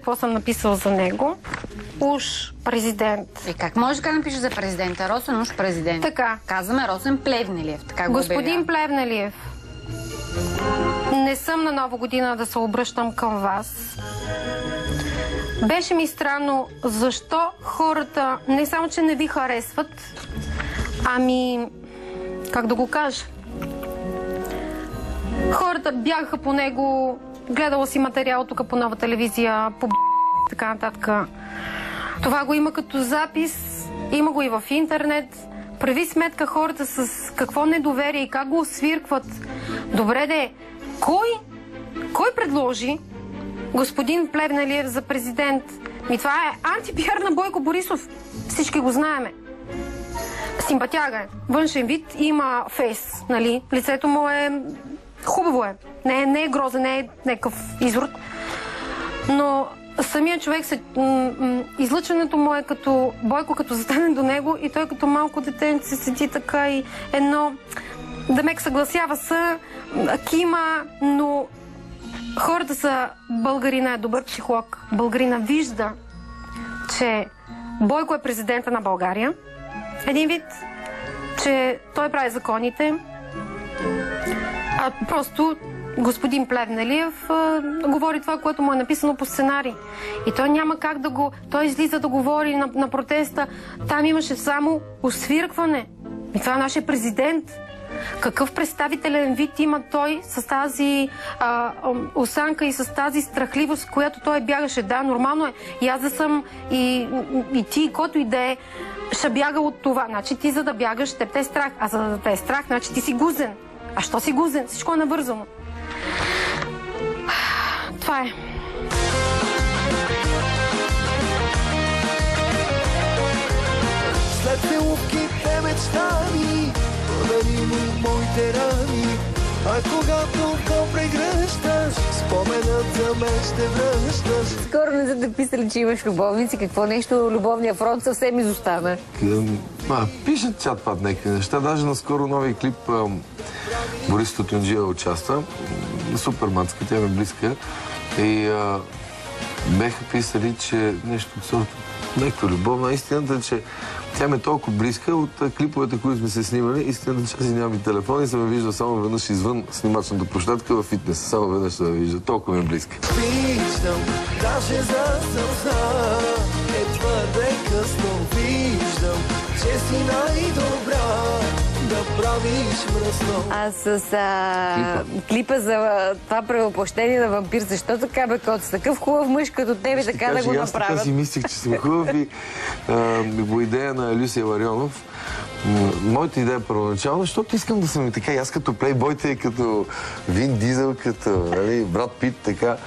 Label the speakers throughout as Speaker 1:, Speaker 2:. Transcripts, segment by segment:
Speaker 1: какво съм написала за него. Уж президент.
Speaker 2: И как може да напишеш за президента? Росен уж президент.
Speaker 1: Така.
Speaker 2: Казваме Росен Плевнелиев. Така го
Speaker 1: Господин Плевнелиев, не съм на Нова година да се обръщам към вас. Беше ми странно защо хората не само, че не ви харесват, ами, как да го кажа, хората бягаха по него, гледала си материал тук по Нова телевизия, по така нататък. Това го има като запис, има го и в интернет. Прави сметка хората с какво недоверие и как го освиркват. Добре де, кой предложи господин Плевнелиев за президент? Това е антипиар на Бойко Борисов. Всички го знаеме. Симпатяга е. Външен вид, има фейс, нали? Лицето му е хубаво е. Не е грозен, не е някакъв изрод. Но самият човек, излъчването му е като Бойко, като застане до него и той като малко детенце седи така и едно дамек съгласява се, кима, но хората са... Българина е добър психолог. Българина вижда, че Бойко е президента на България. Един вид, че той прави законите, а просто господин Плевнелиев говори това, което му е написано по сценарий. И той няма как да го... Той излиза да говори на протеста. Там имаше само освиркване. И това е нашия президент. Какъв представителен вид има той с тази осанка и с тази страхливост, която той бягаше. Да, нормално е. И аз да съм, и ти, който и да е, ще бяга от това. Значи ти за да бягаш, теб те е страх. А за да те е страх, значи ти си гузен. А що си гузен? Всичко е навързано. Това е.
Speaker 3: След целувките мечтани, подари ми моите рани, а когато го прегръщаш, споменът за мен ще връщаш.
Speaker 4: Скоро не са да писали, че имаш любовници. Какво нещо, любовния фронт съвсем изостана.
Speaker 5: Пишат чат-пат някакви неща. Даже наскоро новия клип Борис Тотюнджиева участва. Супер мацка, тя ми е близка. И беха писали, че нещо от сорта, някаква любовна. Истината е, че тя ми е толкова близка от клиповете, които сме се снимали. Истината, че аз нямам и телефон и съм я виждал само веднъж извън снимачната площадка във фитнес. Само веднъж съм я виждал. Толкова ми е близка.
Speaker 3: Виждам, даже за сълза е твърде късно. Виждам, че си най-добра да правиш мръсно.
Speaker 4: А с клипа за това превъплъщение на вампир, защо така бе, кот, с такъв хубав мъж като тебе, така да го направят?
Speaker 5: Аз така си мислих, че съм хубав и по идея на Люсия Ларионов. Моята идея е първоначална, защото искам да съм и така, и аз като плейбойте, като Вин Дизел, като Брат Пит, така.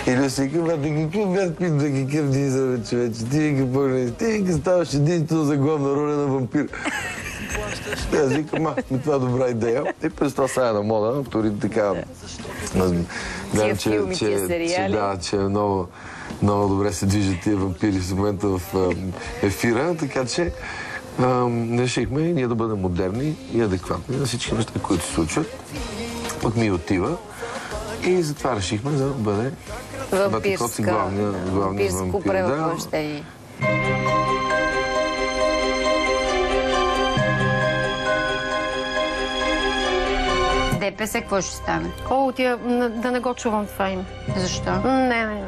Speaker 5: И Люсия казва, какъв Брат Пит, какъв Дизел, човече, ти ставаш единствено за главна роля на вампир. И аз викам, това е добра идея. И през това сега на мода, авторите така...
Speaker 4: Тия филми, тия сериали.
Speaker 5: Да, че много добре се движат тия вампири в момента в ефира, така че решихме ние да бъдем модерни и адекватни на всички неща, които се случват. Пък ми отива и затова решихме да бъде
Speaker 4: вампирско превъплъщение.
Speaker 2: ДПС какво ще стане?
Speaker 1: Да не го чувам това име.
Speaker 2: Защо?
Speaker 1: Не.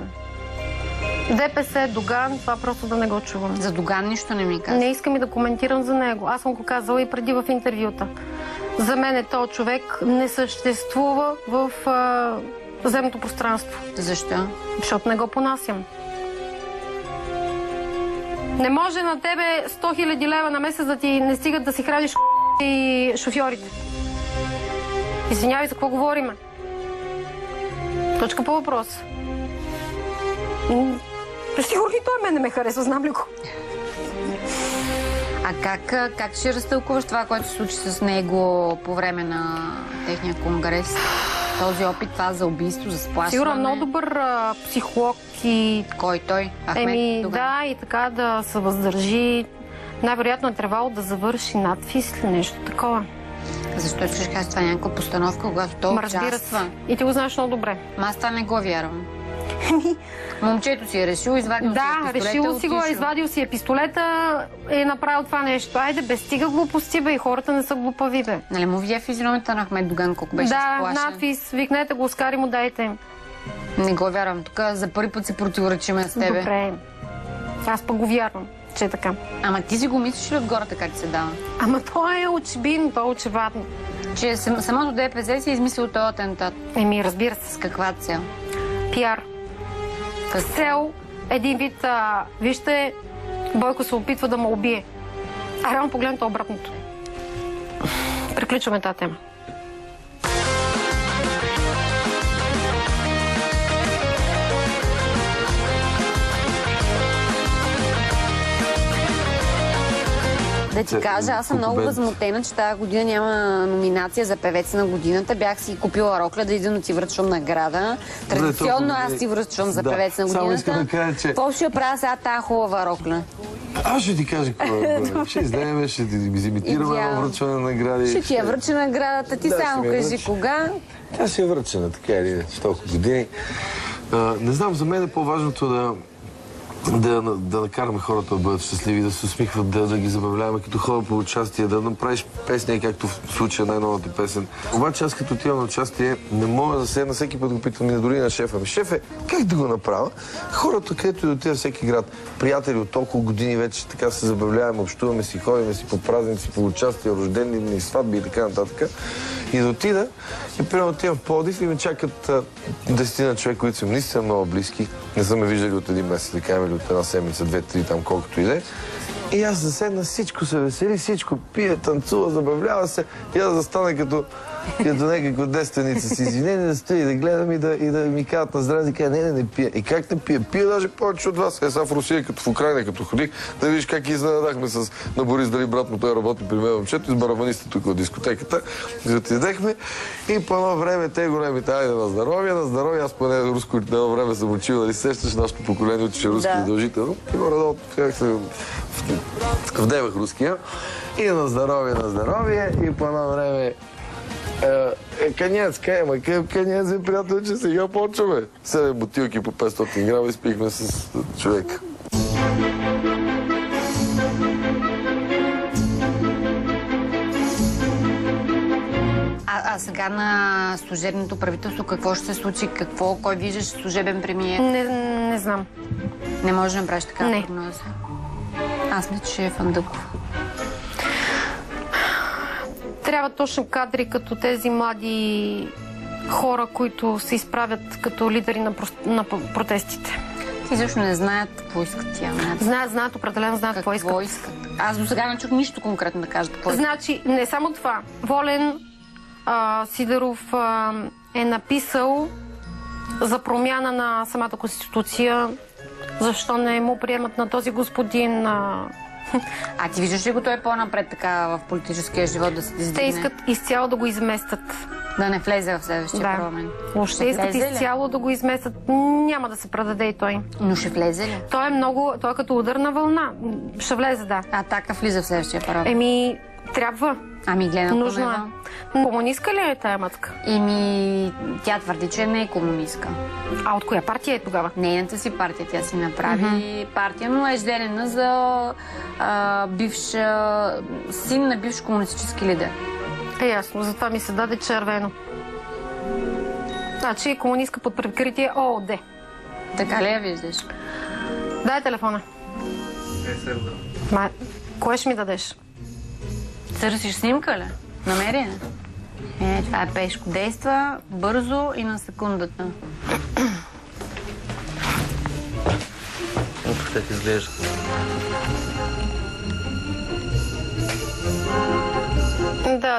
Speaker 1: ДПС, Доган, това просто да не го чувам.
Speaker 2: За Доган нищо не ми казва.
Speaker 1: Не искам и да коментирам за него. Аз съм го казала и преди в интервюта. За мен този човек не съществува в земното пространство.
Speaker 2: Защо?
Speaker 1: Защото не го понасям. Не може на тебе 100 000 лева на месец да ти не стигат да си храниш и шофьорите. Извинявай, за какво говориме? Точка по въпрос. Сигурно и той мен не ме харесва, знам ли го.
Speaker 2: А как ще разтълкуваш това, което се случи с него по време на техния конгрес? Този опит, това за убийство, за сплашване?
Speaker 1: Сигурно много добър психолог и...
Speaker 2: Кой той? Ахмед Доган?
Speaker 1: Да, и така да се въздържи. Най-вероятно е трябвало да завърши надпис или нещо такова.
Speaker 2: Защо искаш казва това някаква постановка, когато той участва?
Speaker 1: Разбира се. И ти го знаеш много добре.
Speaker 2: Аз това не го вярвам. Момчето си е решил, извадил си
Speaker 1: Да,
Speaker 2: пистолета,
Speaker 1: решил си го,
Speaker 2: отишъл.
Speaker 1: извадил си е пистолета, е направил това нещо. Айде, бе, стига глупости, бе, и хората не са глупави, бе.
Speaker 2: Нали му видя физиономията на Ахмед Доган, колко беше
Speaker 1: Да,
Speaker 2: сплашен?
Speaker 1: надпис, викнете го, Оскари му дайте.
Speaker 2: Не го вярвам. Тук за първи път си противоречиме с тебе.
Speaker 1: Добре. Аз пък го вярвам, че е така.
Speaker 2: Ама ти си го мислиш ли отгоре така ти се дава?
Speaker 1: Ама той е очевидно, той е очевадно.
Speaker 2: Че самото ДПС си е измислил този атентат.
Speaker 1: Еми, разбира се,
Speaker 2: С каква цел?
Speaker 1: пиар. С цел един вид, вижте, Бойко се опитва да ме убие. А реално погледнато обратното. Приключваме тази тема.
Speaker 4: Да ти кажа, аз съм много възмутена, че тази година няма номинация за певец на годината. Бях си купила рокля да идвам да ти връчвам награда. Традиционно аз ти връчвам за певец на
Speaker 5: Само искам
Speaker 4: годината.
Speaker 5: да кажа, че...
Speaker 4: Какво ще правя сега тази хубава рокля?
Speaker 5: Аз ще ти кажа какво е. Ще излеем, ще ти имитираме
Speaker 4: Идеално.
Speaker 5: на връчване на награди.
Speaker 4: Ще ти я връча наградата. Ти
Speaker 5: Да,
Speaker 4: само
Speaker 5: ще ми я
Speaker 4: кажи
Speaker 5: връча.
Speaker 4: кога.
Speaker 5: Тя ще е връчена, така или иначе, толкова години. Не знам, за мен е по-важното да накараме хората да бъдат щастливи, да се усмихват, да ги забавляваме като хора по участие, да направиш песни, както в случая най-новата песен. Обаче аз като отивам на участие, не мога да седна, всеки път го питам дори на шефа ми. Шефе, как да го направя? Хората, където и да отида всеки град, приятели от толкова години вече така се забавляваме, общуваме си, ходим си по празници, по участие, рождени дни, сватби и така нататък. И да отида, и примерно отивам в Пловдив и ме чакат 10 човека, които са наистина много близки. Не са ме виждали от един месец, да кажем, или от една седмица, 2-3, там колкото и да е. И аз заседна, всичко се весели, всичко пие, танцува, забавлява се. И аз застана като някаква девственица с извинение, да стоя и да гледам и да ми казват на здраве, и кажа, не пия. И как не пия? Пия даже повече от вас. Сега в Русия, като в Украйна, като ходих, да видиш как изненадахме на Борис, дали брат му той работи при мен момчето, и с барабанисти тук от дискотеката. Отидехме и по едно време те големите, айде на здравие, аз по руско едно време съм учил, дали сещаш, нашето поколение учеше руски задължително. И горе-долу, как се вдевах руския. И на здравие, и по едно време конец, конец, приятел, че сега почваме. 7 бутилки по 500 грама и спихме с човека.
Speaker 2: А сега на служебното правителство какво ще се случи? Кой виждаш служебен премиер?
Speaker 1: Не знам.
Speaker 2: Не може да направиш такава
Speaker 1: Не.
Speaker 2: прогноза. Аз мисля, че е Фандъков.
Speaker 1: Трябва точно кадри като тези млади хора, които се изправят като лидери на протестите.
Speaker 2: Ти също не знаят какво искат тя.
Speaker 1: Знаят, определено знаят какво искат.
Speaker 2: Аз до сега не чух нищо конкретно да кажат какво искат.
Speaker 1: Значи, не само това. Волен Сидеров е написал за промяна на самата конституция. Защо не му приемат на този господин...
Speaker 2: А ти виждаш ли го той по-напред така в политическия живот да се издигне?
Speaker 1: Те искат изцяло да го изместят.
Speaker 2: Да не влезе в следващия парламент.
Speaker 1: Ще искат изцяло да го изместят. Няма да се предаде и той.
Speaker 2: Но ще влезе ли?
Speaker 1: Той е като ударна вълна. Ще влезе, да.
Speaker 2: Атака влиза в следващия парламент.
Speaker 1: Трябва.
Speaker 2: Гледам
Speaker 1: нужно е. Комунистка ли е тая мъцка?
Speaker 2: Тя твърди, че не е комунистка.
Speaker 1: А от коя партия е тогава?
Speaker 2: Нейната си партия. Тя си направи партия, но е женена за син на бивш комунистически лидер.
Speaker 1: Ясно, затова ми се даде червено. Значи е комунистка под прикритие ООД.
Speaker 2: Така ли я виждаш?
Speaker 1: Дай телефона. Кое ще ми дадеш?
Speaker 2: Търсиш снимка ли? Намери я? Това е Пешко. Действа бързо и на секундата.
Speaker 6: Как изглежда?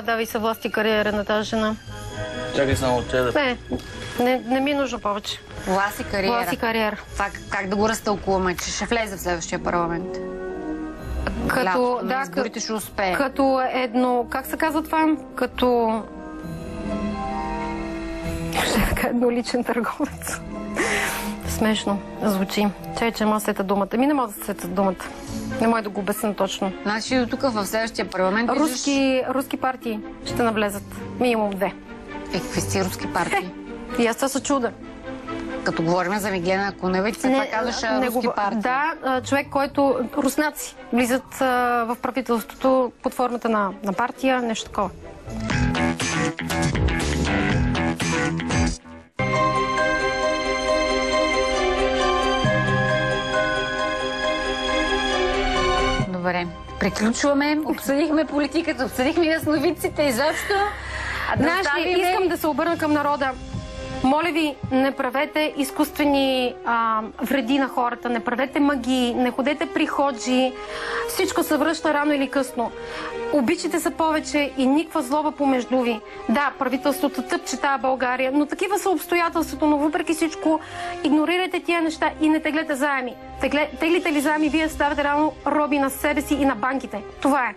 Speaker 1: Да, ви се власти кариера на тази жена.
Speaker 6: Чакай само от тебе.
Speaker 1: Не ми е нужно повече.
Speaker 2: Власт и кариера.
Speaker 1: Власт и кариера.
Speaker 2: Това как да го разтълкуваме, че ще влезе в следващия парламент?
Speaker 1: Като
Speaker 2: изборите ще успее.
Speaker 1: Като как се казва това? Като... едноличен търговец. Смешно звучи. Че мога да сета думата. Не мога да сета думата. Не мога да го обясня точно.
Speaker 2: Значи до тук в следващия парламент
Speaker 1: руски партии ще навлезат. Минимум 2.
Speaker 2: Какви сте руски партии?
Speaker 1: И аз това се чуда.
Speaker 2: Като говорим за Меглена Кунева, и това казваш руски партии.
Speaker 1: Да, човек, който руснаци влизат в правителството под формата на партия, нещо такова.
Speaker 2: Добре, приключваме, обсъдихме политиката, обсъдихме ясновидците изобщо.
Speaker 1: Искам да се обърна към народа. Моля ви, не правете изкуствени вреди на хората, не правете магии, не ходете при ходжи. Всичко се връща рано или късно. Обичайте се повече и никаква злоба помежду ви. Да, правителството тъпче тая България, но такива са обстоятелството, но въпреки всичко игнорирайте тия неща и не теглете заеми. Теглите ли заеми, вие ставате реално роби на себе си и на банките. Това е.